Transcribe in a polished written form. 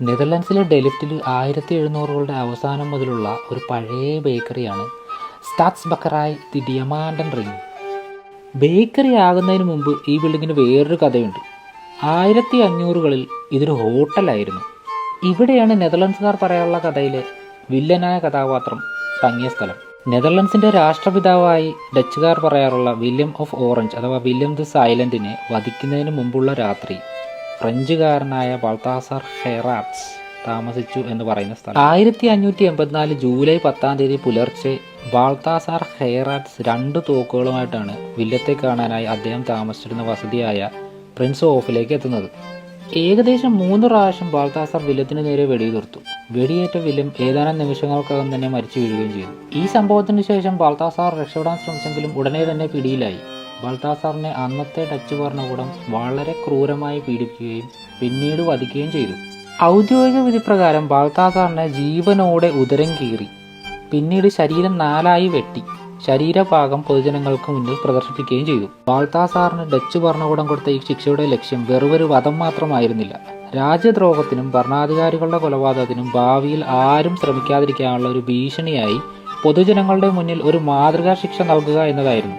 നെതർലൻഡ്സിലെ ഡെലിഫ്റ്റിൽ 1700കളുടെ അവസാനം മുതലുള്ള ഒരു പഴയ ബേക്കറിയാണ് സ്റ്റാറ്റ്സ് ബക്കറായ് ദി ഡിയമാൻഡൻ റിംഗ്. ബേക്കറി ആകുന്നതിന് മുമ്പ് ഈ ബിൽഡിങ്ങിന് വേറൊരു കഥയുണ്ട്. 1500കളിൽ ഇതൊരു ഹോട്ടലായിരുന്നു. ഇവിടെയാണ് നെതർലൻഡ്സുകാർ പറയാനുള്ള കഥയിലെ വില്ലനായ കഥാപാത്രം തങ്ങിയ സ്ഥലം. നെതർലൻഡ്സിൻ്റെ രാഷ്ട്രപിതാവായി ഡച്ചുകാർ പറയാറുള്ള വില്യം ഓഫ് ഓറഞ്ച് അഥവാ വില്യം ദി സൈലന്റിനെ വധിക്കുന്നതിന് മുമ്പുള്ള രാത്രി ഫ്രഞ്ചുകാരനായ ബാൾത്താസാർ ഹെറാറ്റ്സ് താമസിച്ചു എന്ന് പറയുന്ന സ്ഥലം. 1584 ജൂലൈ 10 പുലർച്ചെ ബാൾത്താസാർ ഹെറാറ്റ്സ് 2 തോക്കുകളുമായിട്ടാണ് വില്ലത്തെ കാണാനായി അദ്ദേഹം താമസിച്ചിരുന്ന വസതിയായ പ്രിൻസ് ഓഫിലേക്ക് എത്തുന്നത്. ഏകദേശം 3 പ്രാവശ്യം ബാൾത്താസാർ വില്ലത്തിന് നേരെ വെടിയുതിർത്തു. വെടിയേറ്റ വില്യം ഏതാനും നിമിഷങ്ങൾക്കകം തന്നെ മരിച്ചു വീഴുകയും ചെയ്തു. ഈ സംഭവത്തിന് ശേഷം ബാൾത്താസാർ രക്ഷപ്പെടാൻ ശ്രമിച്ചെങ്കിലും ഉടനെ തന്നെ പിടിയിലായി. ബാൾത്താസാറിനെ അന്നത്തെ ഡച്ച് ഭരണകൂടം വളരെ ക്രൂരമായി പീഡിപ്പിക്കുകയും പിന്നീട് വധിക്കുകയും ചെയ്തു. ഔദ്യോഗിക വിധിപ്രകാരം ബാൾത്താസാറിനെ ജീവനോടെ ഉദരം കീറി പിന്നീട് ശരീരം 4 വെട്ടി ശരീരഭാഗം പൊതുജനങ്ങൾക്ക് മുന്നിൽ പ്രദർശിപ്പിക്കുകയും ചെയ്തു. ബാൾത്താസാറിന് ഡച്ച് ഭരണകൂടം കൊടുത്ത ഈ ശിക്ഷയുടെ ലക്ഷ്യം വെറുമൊരു വധം മാത്രമായിരുന്നില്ല. രാജ്യദ്രോഹത്തിനും ഭരണാധികാരികളുടെ കൊലപാതകത്തിനും ഭാവിയിൽ ആരും ശ്രമിക്കാതിരിക്കാനുള്ള ഒരു ഭീഷണിയായി പൊതുജനങ്ങളുടെ മുന്നിൽ ഒരു മാതൃകാ ശിക്ഷ നൽകുക എന്നതായിരുന്നു.